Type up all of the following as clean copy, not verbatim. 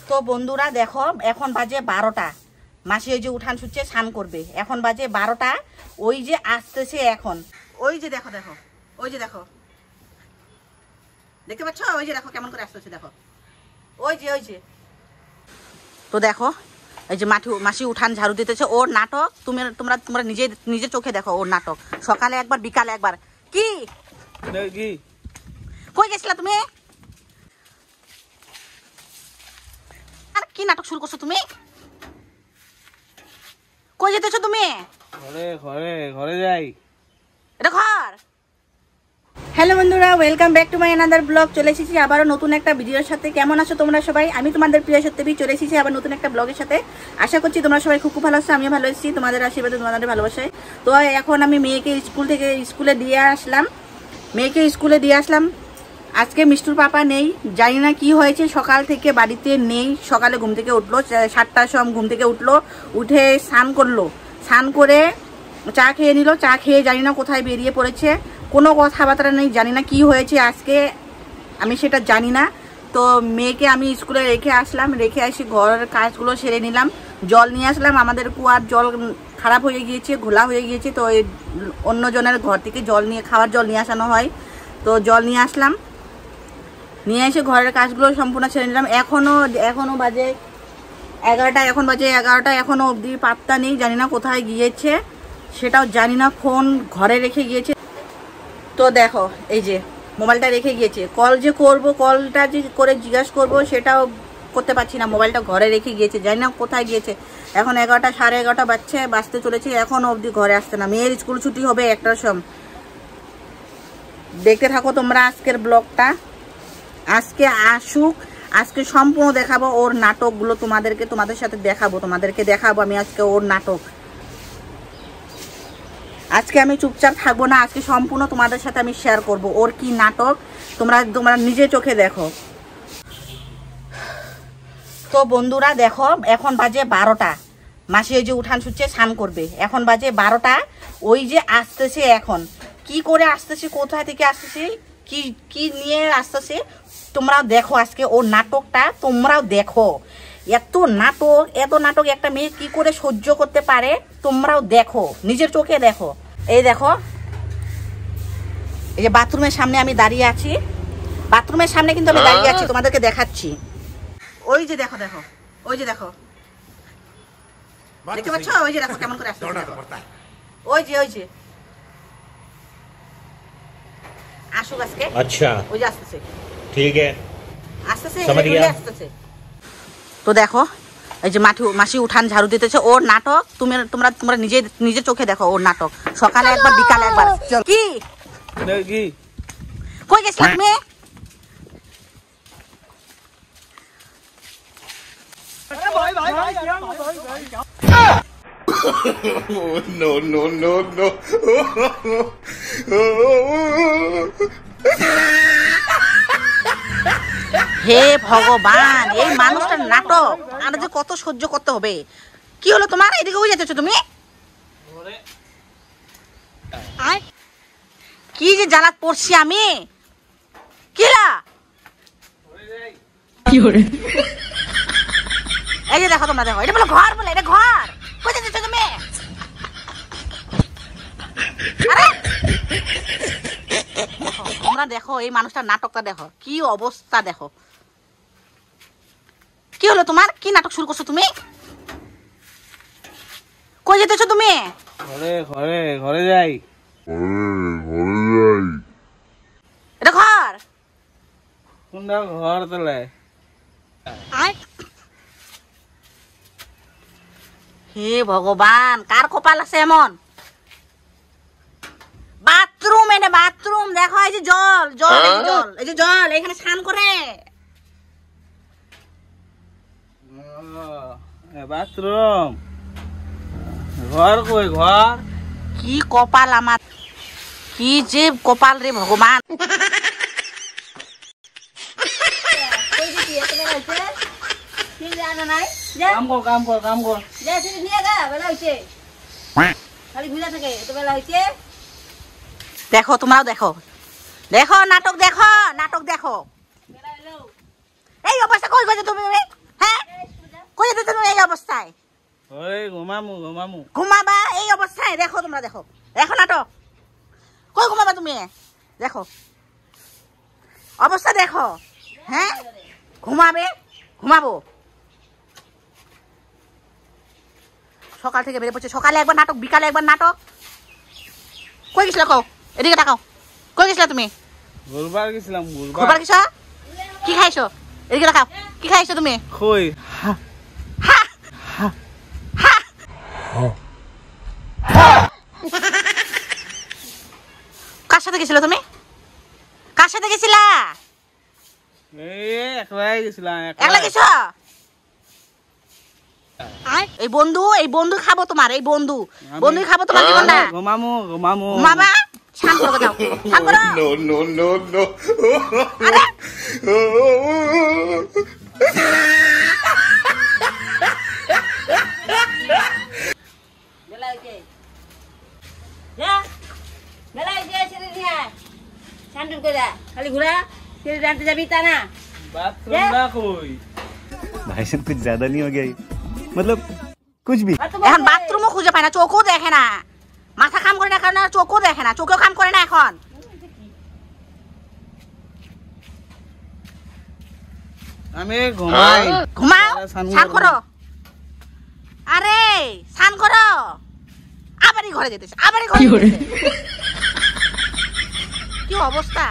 তো বন্ধুরা দেখো এখন বাজে 12টা। মাসি ওই যে উঠান ছুটছে, স্নান করবে। এখন বাজে 12টা। ওই যে আসতেছে এখন, ওই যে দেখো দেখো, ওই যে দেখো, দেখতে পাচ্ছ? ওই যে দেখো কেমন করে আসতেছে, দেখো ওই যে ওই যে। তো দেখো এই যে মাসি উঠান ঝাড়ু দিতেছে। ওর নাটক তোমরা নিজের চোখে দেখো ওর নাটক। সকালে একবার, বিকালে একবার। কি কই গেছিলা তুমি? আর কি নাটক শুরু করছো তুমি? কই যেতেছো তুমি? ঘরে যাই। এটা ঘর। হ্যালো বন্ধুরা, welcome back to my another blog. চলে এসেছি আবারও নতুন একটা ভিডিওর সাথে। কেমন আছো তোমরা সবাই? আমি তোমাদের প্রিয় সত্যবী চলে এসেছি আবার নতুন একটা ব্লগের সাথে। আশা করছি তোমরা সবাই খুব ভালো আছো, আমিও ভালো আছি তোমাদের আশীর্বাদে, তোমাদের ভালোবাসায়। তো এখন আমি মেয়েকে স্কুলে দিয়ে আসলাম। আজকে মিষ্টুর পাপা নেই, জানি না কি হয়েছে, সকাল থেকে বাড়িতে নেই। সকালে ঘুম থেকে উঠলো 7টার সময়, ঘুম থেকে উঠে স্নান করলো। স্নান করে চা খেয়ে নিল। চা খেয়ে জানি না কোথায় বেরিয়ে পড়েছে, কোনো কথাবার্তা নেই। জানি না কি হয়েছে আজকে, আমি সেটা জানি না। তো মেয়েকে আমি স্কুলে রেখে এসে ঘরের কাজগুলো সেরে নিলাম। জল নিয়ে আসলাম। আমাদের কুয়ার জল খারাপ হয়ে গিয়েছে, ঘোলা হয়ে গিয়েছে। তো অন্যজনের ঘর থেকে খাওয়ার জল নিয়ে আসানো হয়। তো জল নিয়ে আসলাম, নিয়ে এসে ঘরের কাজগুলো সম্পূর্ণ ছেড়ে নিলাম। এখনো বাজে 11টা। এখনো অবধি পাত্তা নেই, জানি না কোথায় গিয়েছে, সেটাও জানি না। ফোন ঘরে রেখে গিয়েছে। তো দেখো এই যে মোবাইলটা রেখে গিয়েছে। কলটা যে করে জিজ্ঞাসা করবো সেটাও করতে পারছি না, মোবাইলটা ঘরে রেখে গিয়েছে, জানি না কোথায় গিয়েছে। এখন 11টা, সাড়ে 11টা বাজতে চলেছে, এখনো অবধি ঘরে আসছে না। মেয়ের স্কুল ছুটি হবে 1টার সময়। দেখতে থাকো তোমরা আজকের ব্লগটা। আজকে আসুক, আজকে সম্পূর্ণ দেখাবো ওর নাটকগুলো তোমাদেরকে দেখাবো আমি আজকে ওর নাটক। আজকে আমি চুপচাপ থাকবো না, আজকে সম্পূর্ণ তোমাদের সাথে আমি শেয়ার করব ওর কি নাটক। তোমরা নিজে চোখে দেখো। তো বন্ধুরা দেখো এখন বাজে 12টা। মাসি ওই যে উঠান ছুটছে, স্নান করবে। এখন বাজে 12টা। ওই যে আসতেছে এখন, কি করে আসতেছে, কোথা থেকে আসতেছে, কি নিয়ে আসতেছে, তোমরাও দেখো আজকে ওর নাটকটা। তোমরাও দেখো এত নাটক একটা মেয়ে কি করে সহ্য করতে পারে, তোমরাও দেখো, নিজের চোখে দেখো। এই দেখো, এই যে বাথরুমের সামনে আমি দাঁড়িয়ে আছি। তোমাদেরকে দেখাচ্ছি। ওই যে দেখো দেখো, ওই যে দেখো, দেখতে পাচ্ছ? ওই যে দেখো কেমন করে আসছে, ওই যে আসুক আজকে। আচ্ছা, ওই যে আসতেছে, ঠিক আছে, আসতেছে। তো দেখো এই যে মাসি উঠান ঝাড়ু দিতেছে। ওর নাটক তোমরা নিজের চোখে দেখো ওর নাটক। সকালে একবার, বিকালে একবার। কি কই গেছিলা তুমি? হে ভগবান, এই মানুষটার নাটক আর যে কত সহ্য করতে হবে। কি হলো তোমার? এদিকে হয়ে যেতেছো তুমি? কি যে জ্বালাত পড়ছি আমি। এই যে দেখো, তোমরা দেখো, এটা বলো ঘর, বলে এটা ঘর। কই যেতেছো তুমি? তোমরা দেখো এই মানুষটার নাটকটা দেখো, কি অবস্থা দেখো। কি হলো তোমার? কি নাটক শুরু করছো তুমি? কই যেতেছো তুমি? ঘরে যাই। এটা ঘর। কোনটা ঘর তোলে? হে ভগবান, কার কপাল আছে এমন? বাথরুম, এটা বাথরুম। দেখো এই যে জল, এই যে জল এখানে স্নান করে। বাথরুম, ঘর কই? ঘর কি কপাল আমার, কি যে কপাল রে ভগবান। কাম কর। দেখো তোমরাও দেখো নাটক দেখো। এই অবস্থা কই গেছো তুমি? হ্যাঁ, অবস্থায় ঘরে ঘুমামু ঘুমামু ঘুমাবা এই অবস্থায়? দেখো তোমরা, দেখো দেখো নাটক। কই ঘুমাবা তুমি? দেখো অবস্থা দেখো। হ্যাঁ ঘুমাবে, ঘুমাবো। সকাল থেকে বেরিয়ে পড়ছে, সকালে একবার নাটক, বিকালে একবার নাটক। কই গেছিল? কও এদিকে তাকাও। কই গেছিল তুমি? ঘুরবার গেছিলাম। ঘুরবার গেছো? কি খাইছো? এদিকে তাকাও। কি খাইছো তুমি? কই হা হা কার সাথে গেছিল তুমি? কার সাথে গেছিলা? একলাই গেছিলাম। একলা গেছো? এই বন্ধু, এই বন্ধু খাবো তোমার, এই বন্ধু বন্ধু খাবো তোমার জীবনটা। ঘুমামু ঘুমামু মামা শান্ত করে দাও, শান্ত করো। No, no, no, no. আরে খালি ঘুরা ছেড়ে জানতে যাবি তা না। বাথরুম না কই? भाई साहब कुछ ज्यादा नहीं हो गया ये? मतलब कुछ भी। এখন বাথরুমও খুঁজে পায় না, চোখও দেখে না। মাথা কাম করে না, কারণ চোখও দেখে না, চোখেও কাম করে না এখন। আমি ঘুমাই। ঘুমাও, স্নান স্নান করবো। করো। আরে স্নান করো। আবারই ঘরে যেতেছে, আবারই ঘরে যেতেছে। কি অবস্থা?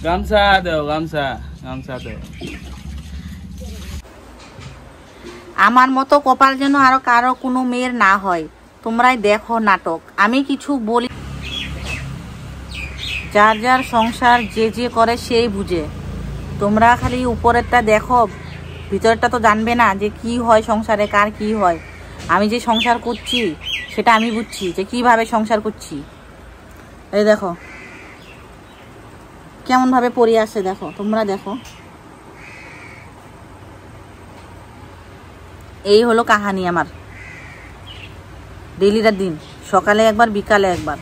গামছা দাও, গামছা গামছা দাও। আমার মতো কপাল যেন আরো কারো কোনো মেয়ের না হয়। তোমরাই দেখো নাটক, আমি কিছু বলি। যার যার সংসার যে যে করে সেই বুঝে। তোমরা খালি উপরেরটা দেখো, ভিতরটা তো জানবে না যে কি হয় সংসারে, কার কি হয়। আমি যে সংসার করছি সেটা আমি বুঝছি, যে কিভাবে সংসার করছি। এই দেখো কেমন ভাবে পড়ে আসে, দেখো তোমরা দেখো। এই হলো কাহানি আমার। ডেইলিটার দিন, সকালে একবার বিকালে একবার।